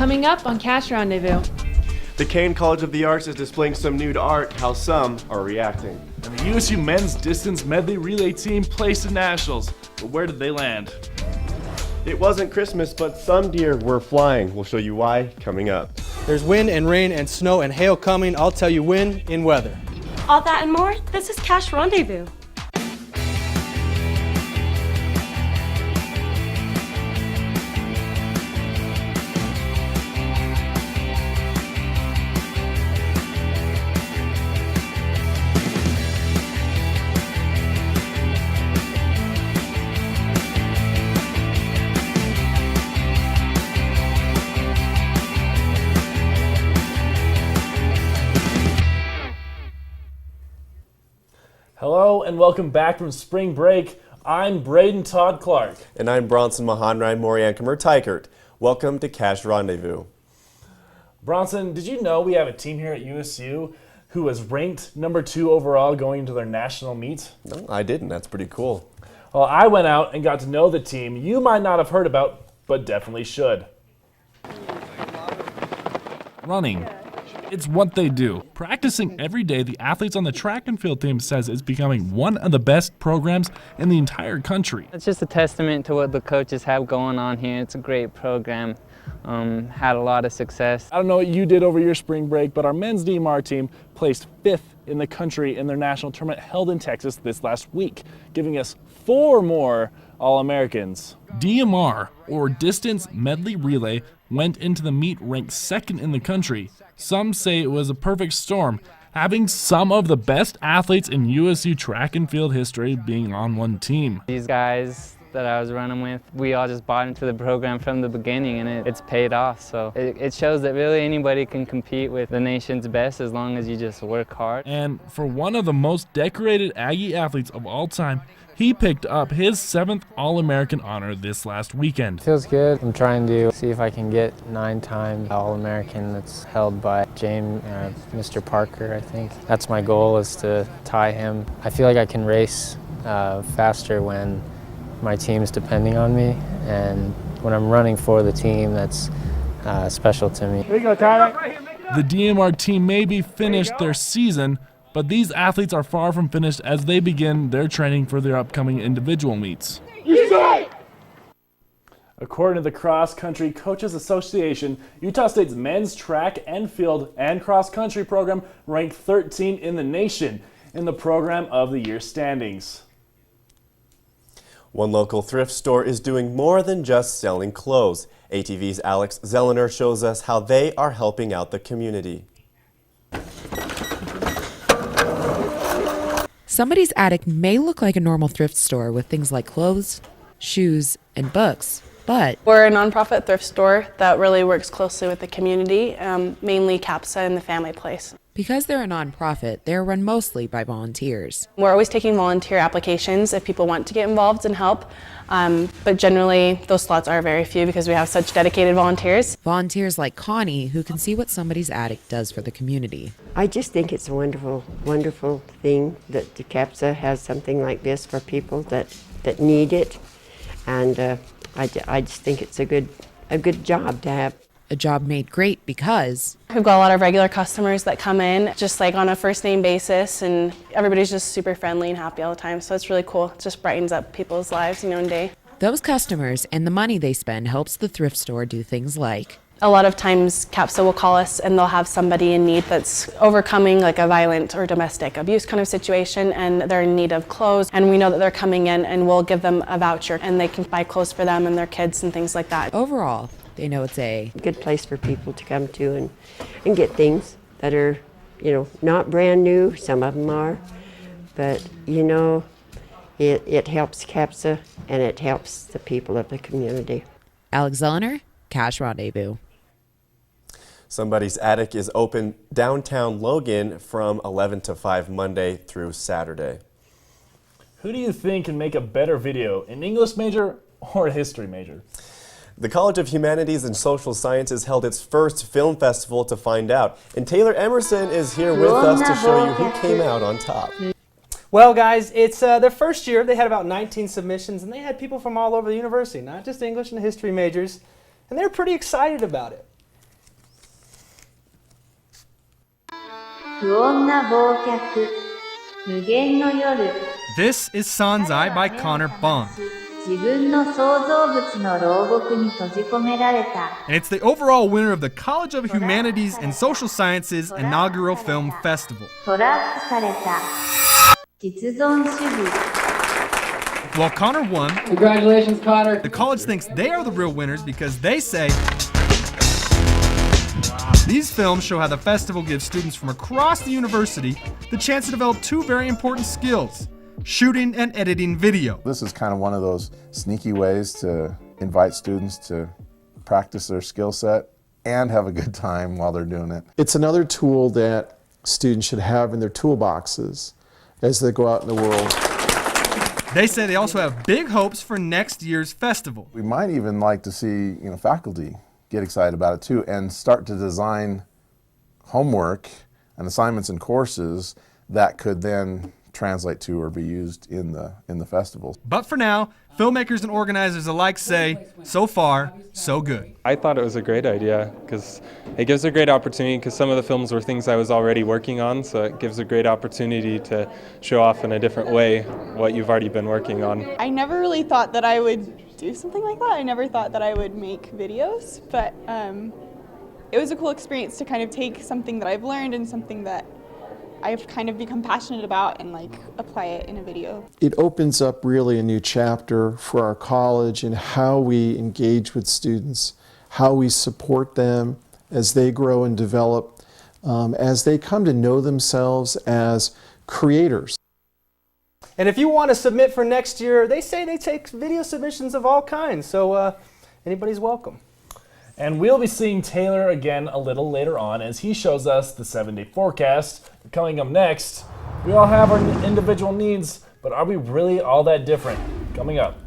Coming up on Cache Rendezvous. The Kane College of the Arts is displaying some nude art, how some are reacting. And the USU men's distance medley relay team placed in nationals, but where did they land? It wasn't Christmas, but some deer were flying. We'll show you why coming up. There's wind and rain and snow and hail coming. I'll tell you when in weather. All that and more, this is Cache Rendezvous. Hello and welcome back from spring break. I'm Braden Todd Clark. And I'm Bronson Mahanrai Moriankamer Tykert. Welcome to Cache Rendezvous. Bronson, did you know we have a team here at USU who was ranked number 2 overall going into their national meet? No, I didn't. That's pretty cool. Well, I went out and got to know the team you might not have heard about, but definitely should. Running. It's what they do. Practicing every day, the athletes on the track and field team says it's becoming one of the best programs in the entire country. It's just a testament to what the coaches have going on here. It's a great program. Had a lot of success. I don't know what you did over your spring break, but our men's DMR team placed 5th in the country in their national tournament held in Texas this last week, giving us 4 more All-Americans. DMR, or Distance Medley Relay, went into the meet ranked 2nd in the country. Some say it was a perfect storm, having some of the best athletes in USU track and field history being on one team. These guys that I was running with, we all just bought into the program from the beginning, and it's paid off. So it shows that really anybody can compete with the nation's best as long as you just work hard. And for one of the most decorated Aggie athletes of all time, he picked up his 7th All-American honor this last weekend. Feels good. I'm trying to see if I can get 9-time All-American that's held by Mr. Parker, I think. That's my goal, is to tie him. I feel like I can race faster when my team's depending on me, and when I'm running for the team, that's special to me. Here you go, Tyler. The DMR team may be finished their season, but these athletes are far from finished as they begin their training for their upcoming individual meets. According to the Cross Country Coaches Association, Utah State's men's track and field and cross country program ranked 13 in the nation in the Program of the Year standings. One local thrift store is doing more than just selling clothes. ATV's Alex Zelliner shows us how they are helping out the community. Somebody's attic may look like a normal thrift store with things like clothes, shoes, and books, but We're a nonprofit thrift store that really works closely with the community, mainly CAPSA and the Family Place. because they're a nonprofit, they're run mostly by volunteers. We're always taking volunteer applications if people want to get involved and help, but generally those slots are very few because we have such dedicated volunteers. Volunteers like Connie, who can see what somebody's attic does for the community. I just think it's a wonderful, wonderful thing that the CAPSA has something like this for people that need it, and I just think it's a good job to have. A job made great because We've got a lot of regular customers that come in just like on a first name basis, and everybody's just super friendly and happy all the time, so it's really cool. It just brightens up people's lives, and day. those customers and the money they spend helps the thrift store do things like A lot of times CAPSA will call us and they'll have somebody in need that's overcoming like a violent or domestic abuse kind of situation, and they're in need of clothes, and we know that they're coming in and we'll give them a voucher and they can buy clothes for them and their kids and things like that. Overall, they know it's a good place for people to come to and get things that are, not brand new. Some of them are, but it helps CAPSA and it helps the people of the community. Alex Zelliner, Cache Rendezvous. Somebody's Attic is open downtown Logan from 11 to 5 Monday through Saturday. Who do you think can make a better video, an English major or a history major? The College of Humanities and Social Sciences held its first film festival to find out, and Taylor Emerson is here with us to show you who came out on top. Well, guys, it's their first year. They had about 19 submissions, and they had people from all over the university, not just English and history majors, and they were pretty excited about it. This is Sanzai by Connor Bond. And it's the overall winner of the College of Humanities and Social Sciences inaugural film festival. While Connor won, congratulations, Connor. The college thinks they are the real winners because they say these films show how the festival gives students from across the university the chance to develop two very important skills: shooting and editing video. This is kind of one of those sneaky ways to invite students to practice their skill set and have a good time while they're doing it. It's another tool that students should have in their toolboxes as they go out in the world. They say they also have big hopes for next year's festival. We might even like to see, faculty get excited about it too and start to design homework and assignments and courses that could then translate to or be used in the festival. But for now, filmmakers and organizers alike say, so far, so good. I thought it was a great idea because it gives a great opportunity, because some of the films were things I was already working on, so it gives a great opportunity to show off in a different way what you've already been working on. I never really thought that I would do something like that. I never thought that I would make videos, but it was a cool experience to kind of take something that I've learned and something that I've kind of become passionate about and apply it in a video. It opens up really a new chapter for our college in how we engage with students, how we support them as they grow and develop, as they come to know themselves as creators. And if you want to submit for next year, they say they take video submissions of all kinds, so anybody's welcome. And we'll be seeing Taylor again a little later on as he shows us the 7-day forecast. Coming up next, we all have our individual needs, but are we really all that different? Coming up.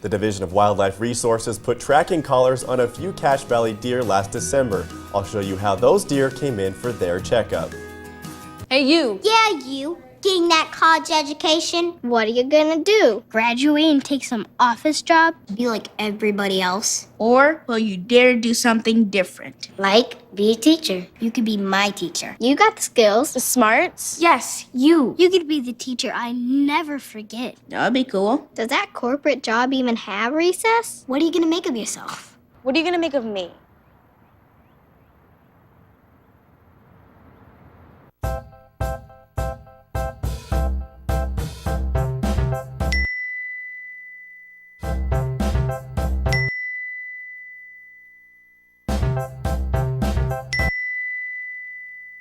The Division of Wildlife Resources put tracking collars on a few Cache Valley deer last December. I'll show you how those deer came in for their checkup. Hey, you. Yeah, you. Getting that college education? What are you gonna do? Graduate and take some office job? Be like everybody else? Or will you dare do something different? Like, be a teacher. You could be my teacher. You got the skills. The smarts? Yes, you. You could be the teacher I never forget. That'd be cool. Does that corporate job even have recess? What are you gonna make of yourself? What are you gonna make of me?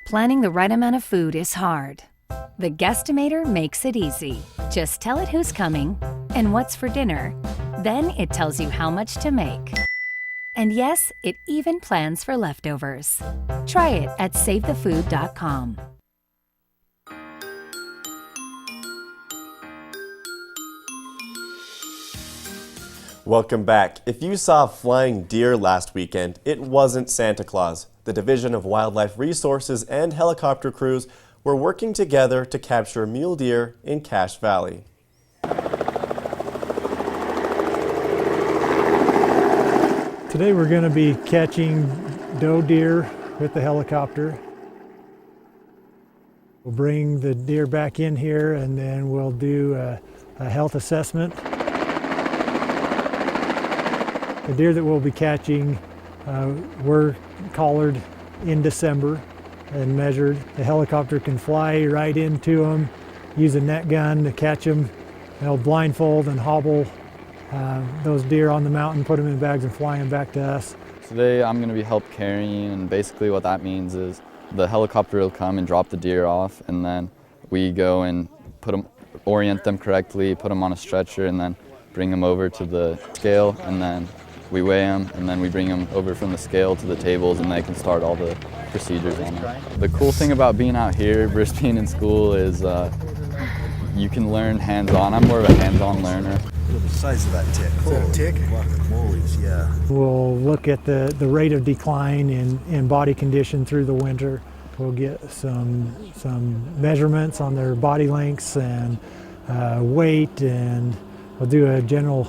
Planning the right amount of food is hard. The Guestimator makes it easy. Just tell it who's coming and what's for dinner. Then it tells you how much to make. And yes, it even plans for leftovers. Try it at savethefood.com. Welcome back. If you saw flying deer last weekend, it wasn't Santa Claus. The Division of Wildlife Resources and helicopter crews were working together to capture mule deer in Cache Valley. Today we're going to be catching doe deer with the helicopter. We'll bring the deer back in here and then we'll do a health assessment. The deer that we'll be catching were collared in December and measured. The helicopter can fly right into them, use a net gun to catch them. They'll blindfold and hobble those deer on the mountain, put them in bags and fly them back to us. Today I'm going to be help carrying, and basically what that means is the helicopter will come and drop the deer off, and then we go and orient them correctly, put them on a stretcher, and then bring them over to the scale, and then we weigh them, and then we bring them over from the scale to the tables, and they can start all the procedures on them. The cool thing about being out here versus being in school is you can learn hands-on. I'm more of a hands-on learner. Look at the size of that tick. Is that a tick? Guacamoles, yeah. We'll look at the rate of decline in body condition through the winter. We'll get some measurements on their body lengths and weight, and we'll do a general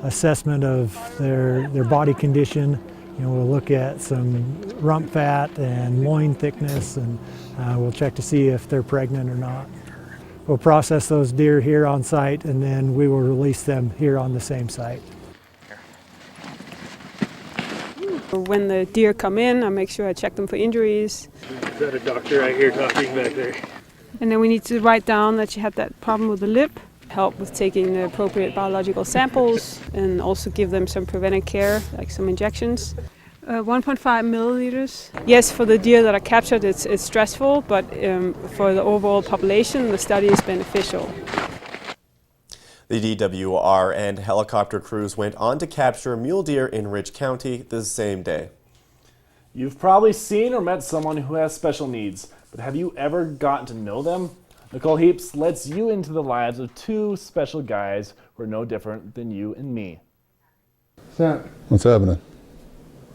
assessment of their body condition We'll look at some rump fat and loin thickness, and we'll check to see if they're pregnant or not. We'll process those deer here on site, and then we will release them here on the same site. When the deer come in, I make sure I check them for injuries. Is that a doctor right here talking back there? And then we need to write down that you had that problem with the lip, help with taking the appropriate biological samples, and also give them some preventive care, like some injections. 1.5 milliliters. Yes, for the deer that are captured, it's stressful, but for the overall population, the study is beneficial. The DWR and helicopter crews went on to capture mule deer in Rich County the same day. You've probably seen or met someone who has special needs, but have you ever gotten to know them? Nicole Heaps lets you into the lives of two special guys who are no different than you and me. What's happening?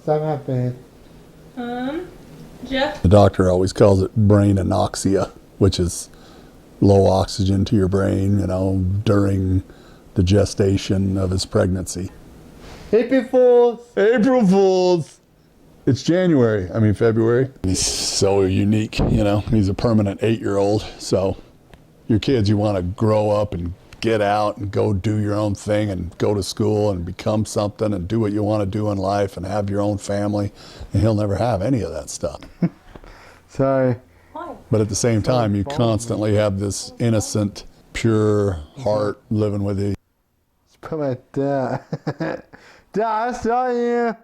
What's happening? Jeff? The doctor always calls it brain anoxia, which is low oxygen to your brain, during the gestation of his pregnancy. April Fools! April Fools! It's February. He's so unique, He's a permanent 8-year-old, so your kids, you want to grow up and get out and go do your own thing and go to school and become something and do what you want to do in life and have your own family, and he'll never have any of that stuff. Sorry. But at the same time, you constantly have this innocent, pure heart living with you. Put my dad. Dad, I saw you.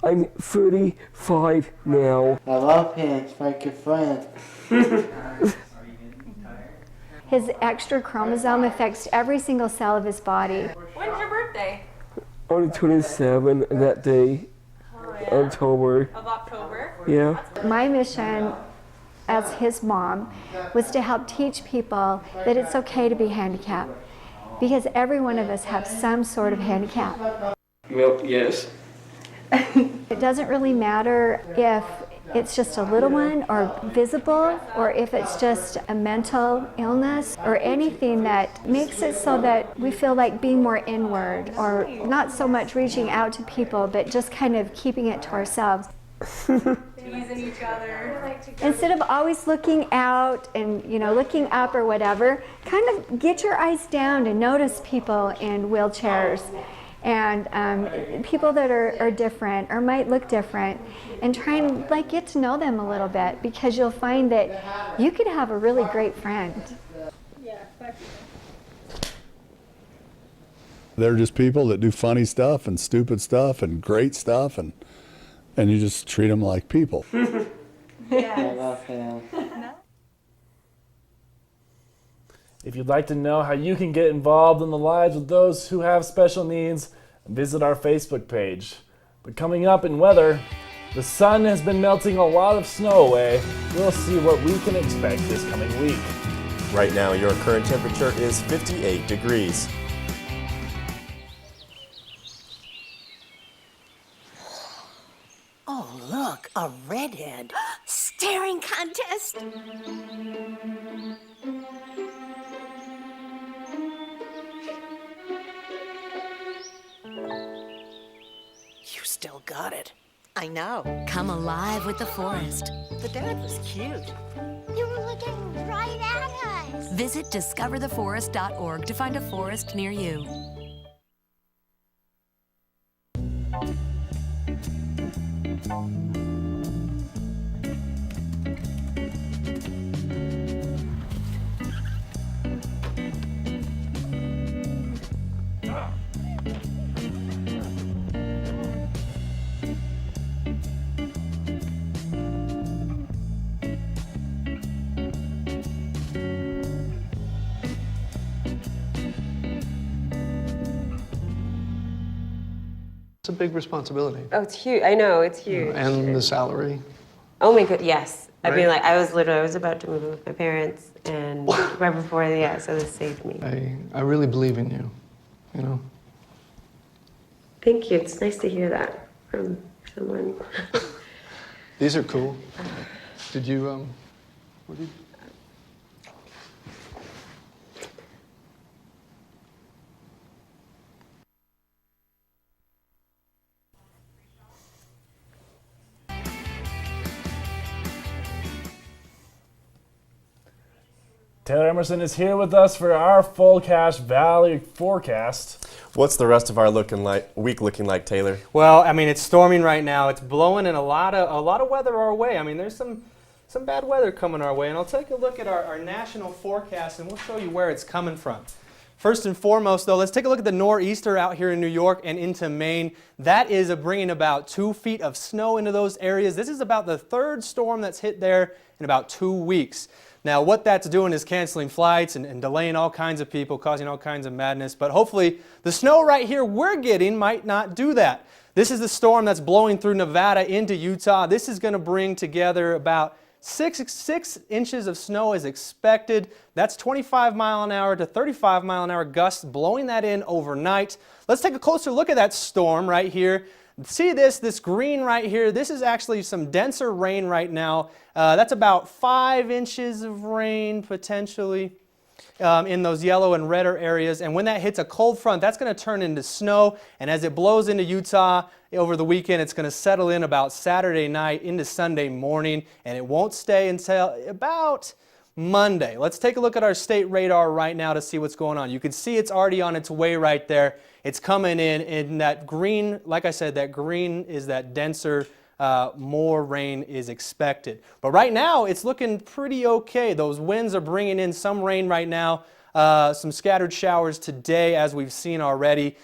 I'm 35 now. I love him. It's my good friend. His extra chromosome affects every single cell of his body. When's your birthday? On the 27th that day, October. Of October? Yeah. My mission as his mom was to help teach people that it's okay to be handicapped, because every one of us have some sort of handicap. Well, yes. It doesn't really matter if it's just a little one or visible, or if it's just a mental illness or anything that makes it so that we feel like being more inward, or not so much reaching out to people, but just kind of keeping it to ourselves. Teasing each other. Instead of always looking out and looking up or whatever, kind of get your eyes down and notice people in wheelchairs and people that are different or might look different, and try and get to know them a little bit, because you'll find that you could have a really great friend. They're just people that do funny stuff and stupid stuff and great stuff, and you just treat them like people. I love him. If you'd like to know how you can get involved in the lives of those who have special needs, visit our Facebook page. But coming up in weather, the sun has been melting a lot of snow away. We'll see what we can expect this coming week. Right now, your current temperature is 58 degrees. Oh, look, a redhead. Staring contest. You still got it. I know. Come alive with the forest. The dad was cute. You were looking right at us. Visit discovertheforest.org to find a forest near you. It's a big responsibility. Oh, it's huge. I know, it's huge. And the salary. Oh my god, yes. I mean, Right. I was about to move in with my parents, and right before, so this saved me. I really believe in you, Thank you. It's nice to hear that from someone. These are cool. Did you, what did Taylor Emerson is here with us for our full Cache Valley forecast. What's the rest of our week looking like, Taylor? Well, I mean, it's storming right now. It's blowing in a lot of weather our way. I mean, there's some bad weather coming our way, and I'll take a look at our national forecast, and we'll show you where it's coming from. First and foremost, though, let's take a look at the nor'easter out here in New York and into Maine. That is bringing about 2 feet of snow into those areas. This is about the third storm that's hit there in about 2 weeks. Now, what that's doing is canceling flights and delaying all kinds of people, causing all kinds of madness. But hopefully, the snow right here we're getting might not do that. This is the storm that's blowing through Nevada into Utah. This is going to bring together about 6 inches of snow is expected. That's 25 mile an hour to 35 mile an hour gusts blowing that in overnight. Let's take a closer look at that storm right here. See this green right here? This is actually some denser rain right now. That's about 5 inches of rain potentially in those yellow and redder areas. And when that hits a cold front, that's going to turn into snow. And as it blows into Utah over the weekend, it's going to settle in about Saturday night into Sunday morning. And it won't stay until about Monday. Let's take a look at our state radar right now to see what's going on. You can see it's already on its way right there. It's coming in that green, like I said, that green is that denser, more rain is expected. But right now, it's looking pretty okay. Those winds are bringing in some rain right now, some scattered showers today, as we've seen already,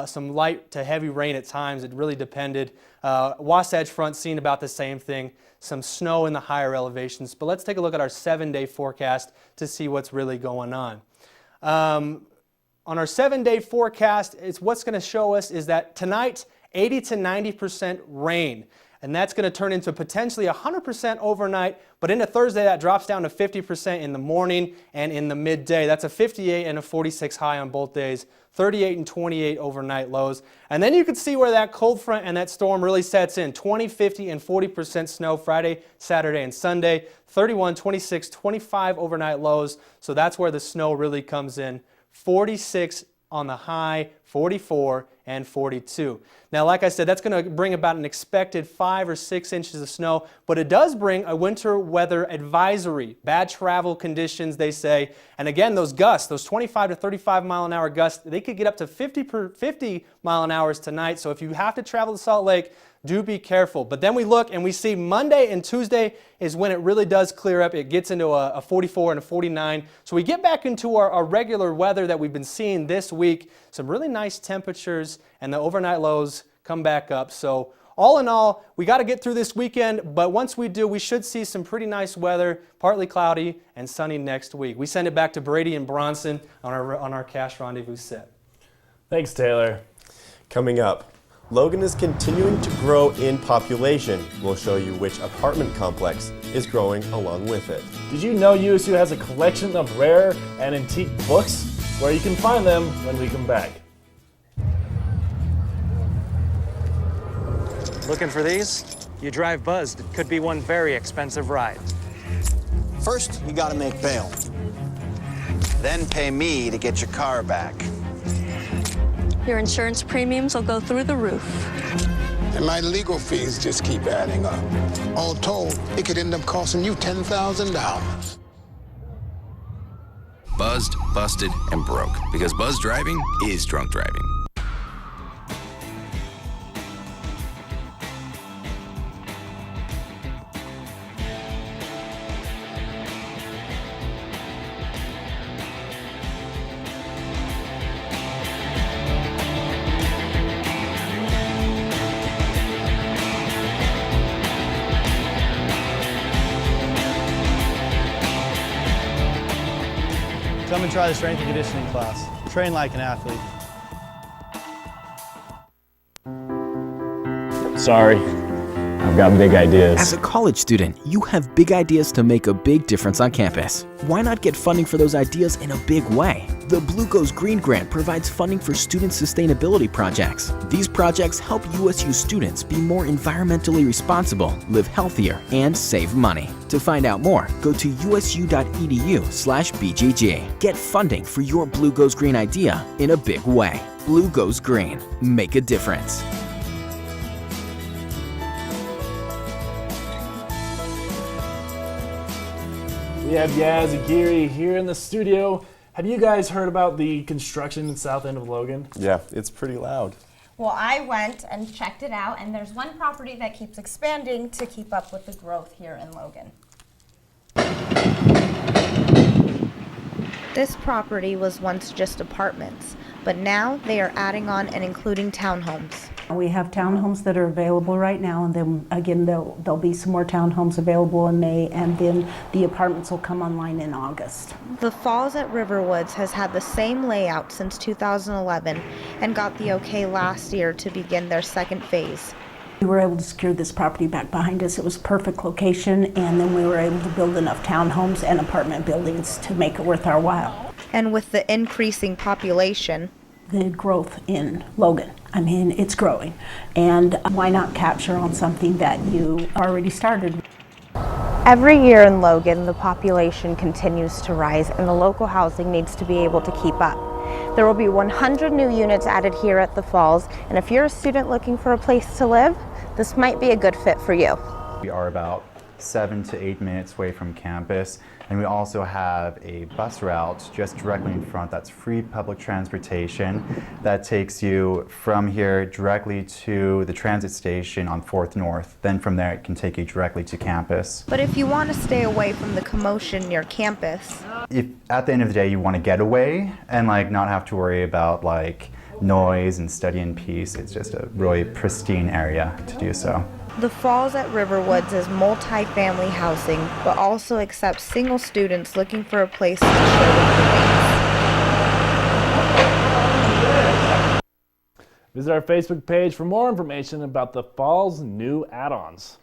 some light to heavy rain at times. It really depended. Wasatch Front seen about the same thing. Some snow in the higher elevations. But let's take a look at our 7-day forecast to see what's really going on. On our 7-day forecast, what's going to show us is that tonight, 80 to 90% rain. And that's going to turn into potentially 100% overnight. But into Thursday, that drops down to 50% in the morning and in the midday. That's a 58 and a 46 high on both days. 38 and 28 overnight lows. And then you can see where that cold front and that storm really sets in. 20, 50, and 40% snow Friday, Saturday, and Sunday. 31, 26, 25 overnight lows. So that's where the snow really comes in. 46 on the high, 44, and 42. Now, like I said, that's going to bring about an expected 5 or 6 inches of snow, but it does bring a winter weather advisory. Bad travel conditions, they say. And again, those gusts, those 25 to 35 mile an hour gusts, they could get up to 50 mile an hour tonight. So if you have to travel to Salt Lake, do be careful. But then we look and we see Monday and Tuesday is when it really does clear up. It gets into a 44 and a 49. So we get back into our regular weather that we've been seeing this week. Some really nice temperatures and the overnight lows come back up. So all in all, we got to get through this weekend. But once we do, we should see some pretty nice weather, partly cloudy and sunny next week. We send it back to Brady and Bronson on our Cache Rendezvous set. Thanks, Taylor. Coming up, Logan is continuing to grow in population. We'll show you which apartment complex is growing along with it. Did you know USU has a collection of rare and antique books? Where you can find them when we come back. Looking for these? You drive buzzed. It could be one very expensive ride. First, you gotta make bail. Then pay me to get your car back. Your insurance premiums will go through the roof. And my legal fees just keep adding up. All told, it could end up costing you $10,000. Buzzed, busted, and broke. Because buzz driving is drunk driving. Come and try the strength and conditioning class. Train like an athlete. Sorry, I've got big ideas. As a college student, you have big ideas to make a big difference on campus. Why not get funding for those ideas in a big way? The Blue Goes Green Grant provides funding for student sustainability projects. These projects help USU students be more environmentally responsible, live healthier, and save money. To find out more, go to usu.edu/BGG. Get funding for your Blue Goes Green idea in a big way. Blue Goes Green. Make a difference. We We have Yaz and Giri here in the studio. Have you guys heard about the construction in south end of Logan? Yeah, it's pretty loud. Well, I went and checked it out, and there's one property that keeps expanding to keep up with the growth here in Logan. This property was once just apartments, but now they are adding on and including townhomes. We have townhomes that are available right now, and then again there'll be some more townhomes available in May, and then the apartments will come online in August. The Falls at Riverwoods has had the same layout since 2011 and got the okay last year to begin their second phase. We were able to secure this property back behind us. It was a perfect location, and then we were able to build enough townhomes and apartment buildings to make it worth our while. And with the increasing population, the growth in Logan, I mean, it's growing. And why not capture on something that you already started? every year in Logan, the population continues to rise and the local housing needs to be able to keep up. There will be 100 new units added here at the Falls, and if you're a student looking for a place to live, this might be a good fit for you. We are about 7 to 8 minutes away from campus, and we also have a bus route just directly in front that's free public transportation that takes you from here directly to the transit station on 4th North. Then from there it can take you directly to campus. But if you want to stay away from the commotion near campus, if at the end of the day you want to get away and not have to worry about noise and study in peace, it's just a really pristine area to do so. the Falls at Riverwoods is multi-family housing, but also accepts single students looking for a place to share with roommates. Visit our Facebook page for more information about the Falls' new add-ons.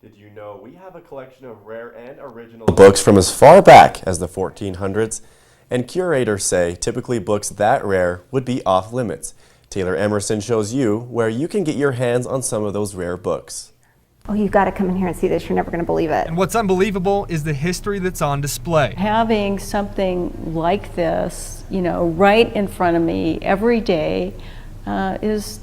Did you know we have a collection of rare and original books from as far back as the 1400s? And curators say typically books that rare would be off limits. Taylor Emerson shows you where you can get your hands on some of those rare books. Oh, you've got to come in here and see this. You're never going to believe it. And what's unbelievable is the history that's on display. Having something like this, right in front of me every day is,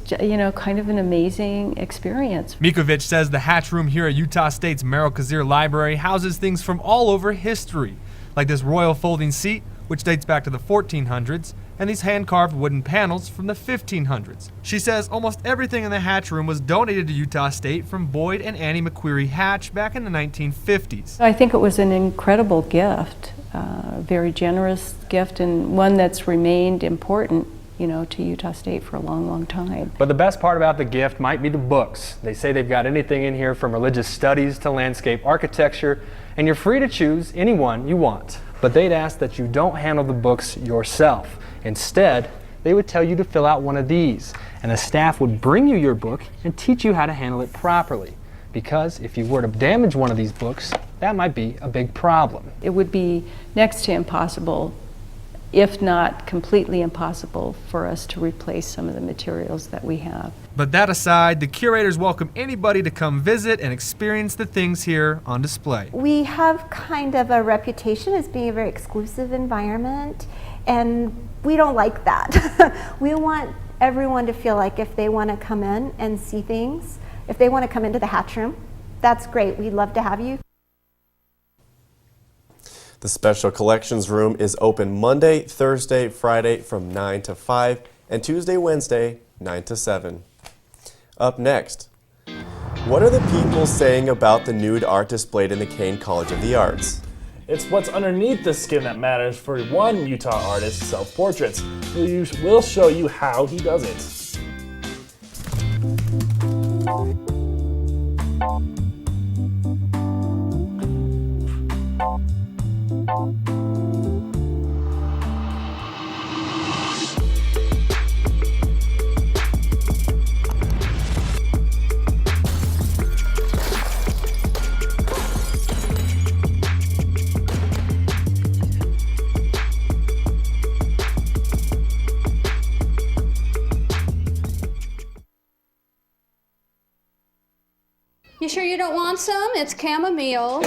kind of an amazing experience. Mikovic says the Hatch Room here at Utah State's Merrill Kazir Library houses things from all over history, like this royal folding seat, which dates back to the 1400s, and these hand-carved wooden panels from the 1500s. She says almost everything in the Hatch Room was donated to Utah State from Boyd and Annie McQuarrie Hatch back in the 1950s. I think it was an incredible gift, a very generous gift, and one that's remained important, to Utah State for a long, long time. But the best part about the gift might be the books. They say they've got anything in here from religious studies to landscape architecture, and you're free to choose any one you want. But they'd ask that you don't handle the books yourself. Instead, they would tell you to fill out one of these, and the staff would bring you your book and teach you how to handle it properly. Because if you were to damage one of these books, that might be a big problem. It would be next to impossible, if not completely impossible, for us to replace some of the materials that we have. But that aside, the curators welcome anybody to come visit and experience the things here on display. We have kind of a reputation as being a very exclusive environment, and we don't like that. We want everyone to feel like if they want to come in and see things, if they want to come into the Hatch Room, that's great. We'd love to have you. The Special Collections Room is open Monday, Thursday, Friday from 9 to 5, and Tuesday, Wednesday, 9 to 7. Up next, what are the people saying about the nude art displayed in the Kane College of the Arts? It's what's underneath the skin that matters for one Utah artist's self-portraits. We'll show you how he does it. You sure you don't want some? It's chamomile.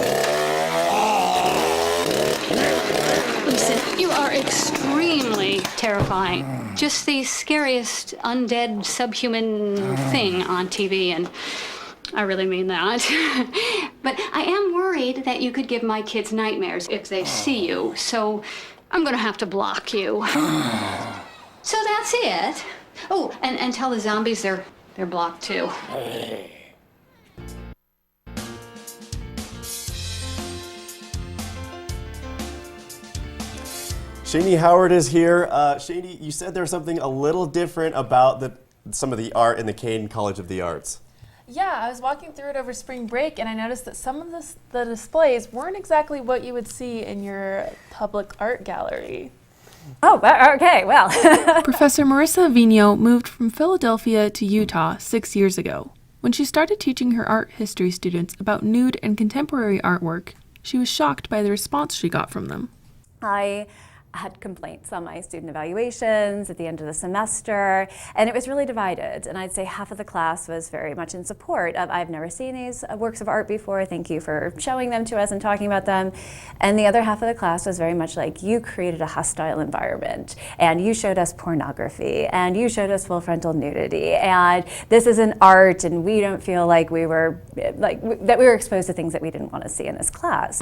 Listen, you are extremely terrifying. Just the scariest undead subhuman thing on TV, and I really mean that. But I am worried that you could give my kids nightmares if they see you, so I'm gonna have to block you. So that's it. Oh, and tell the zombies they're blocked too. Shani Howard is here. Shani, you said there was something a little different about some of the art in the Caine College of the Arts. Yeah, I was walking through it over spring break and I noticed that some of the displays weren't exactly what you would see in your public art gallery. Oh, okay, well. Professor Marissa Vigneault moved from Philadelphia to Utah 6 years ago. When she started teaching her art history students about nude and contemporary artwork, she was shocked by the response she got from them. I had complaints on my student evaluations at the end of the semester, and it was really divided. And I'd say half of the class was very much in support of, I've never seen these works of art before, thank you for showing them to us and talking about them. And the other half of the class was very much like, you created a hostile environment, and you showed us pornography, and you showed us full frontal nudity, and this is an art, and we don't feel like we were, that we were exposed to things that we didn't want to see in this class.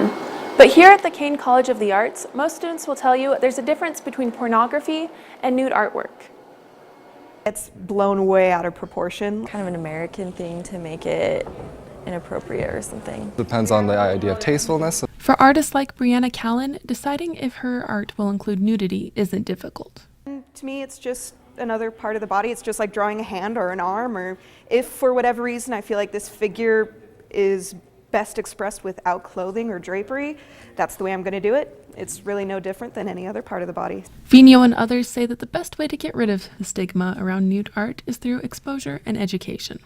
But here at the Caine College of the Arts, most students will tell you there's a difference between pornography and nude artwork. It's blown way out of proportion. Kind of an American thing to make it inappropriate or something. Depends on the idea of tastefulness. For artists like Brianna Callan, deciding if her art will include nudity isn't difficult. To me, it's just another part of the body. It's just like drawing a hand or an arm, or if for whatever reason I feel like this figure is best expressed without clothing or drapery, that's the way I'm going to do it. It's really no different than any other part of the body. Vigneault and others say that the best way to get rid of the stigma around nude art is through exposure and education.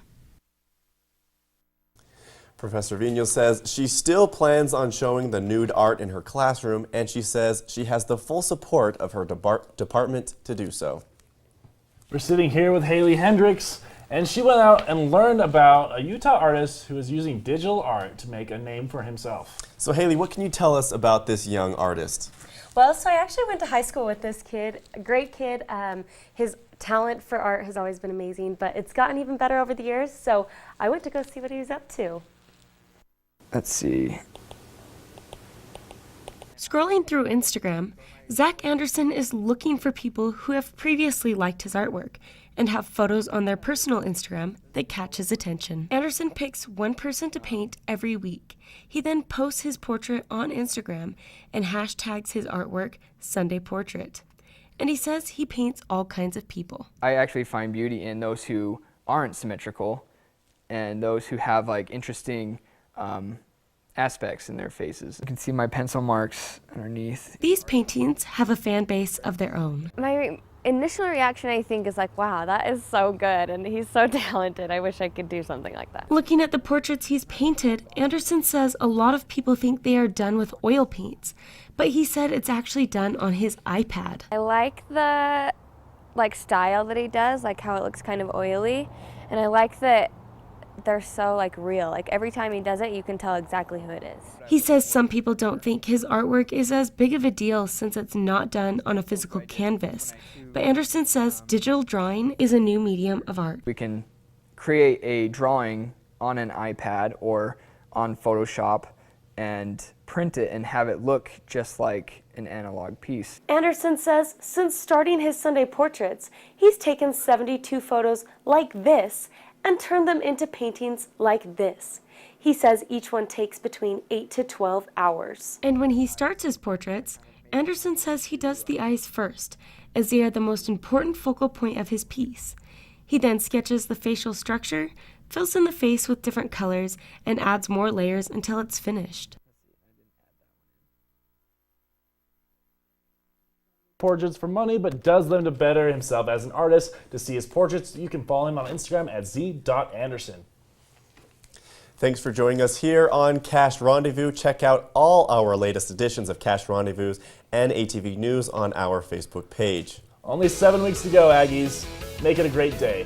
Professor Vigneault says she still plans on showing the nude art in her classroom, and she says she has the full support of her department to do so. We're sitting here with Haley Hendricks, and she went out and learned about a Utah artist who is using digital art to make a name for himself. So Haley, what can you tell us about this young artist? Well, so I actually went to high school with this kid, a great kid. His talent for art has always been amazing, but it's gotten even better over the years, so I went to go see what he was up to. Let's see. Scrolling through Instagram, Zach Anderson is looking for people who have previously liked his artwork and have photos on their personal Instagram that catch his attention. Anderson picks one person to paint every week. He then posts his portrait on Instagram and hashtags his artwork Sunday Portrait. And he says he paints all kinds of people. I actually find beauty in those who aren't symmetrical and those who have like interesting aspects in their faces. You can see my pencil marks underneath. These paintings have a fan base of their own. My initial reaction, I think, is like, wow, that is so good, and he's so talented. I wish I could do something like that. Looking at the portraits he's painted, Anderson says a lot of people think they are done with oil paints, but he said it's actually done on his iPad. I like the style that he does, like how it looks kind of oily, and I like that they're so real. Like every time he does it, you can tell exactly who it is. He says some people don't think his artwork is as big of a deal since it's not done on a physical canvas. But Anderson says digital drawing is a new medium of art. We can create a drawing on an iPad or on Photoshop and print it and have it look just like an analog piece. Anderson says since starting his Sunday Portraits, he's taken 72 photos like this and turned them into paintings like this. He says each one takes between 8 to 12 hours. And when he starts his portraits, Anderson says he does the eyes first, as they are the most important focal point of his piece. He then sketches the facial structure, fills in the face with different colors, and adds more layers until it's finished. Portraits for money, but does them to better himself as an artist. To see his portraits, you can follow him on Instagram at z.anderson. Thanks for joining us here on Cache Rendezvous. Check out all our latest editions of Cache Rendezvous and ATV News on our Facebook page. Only 7 weeks to go, Aggies. Make it a great day.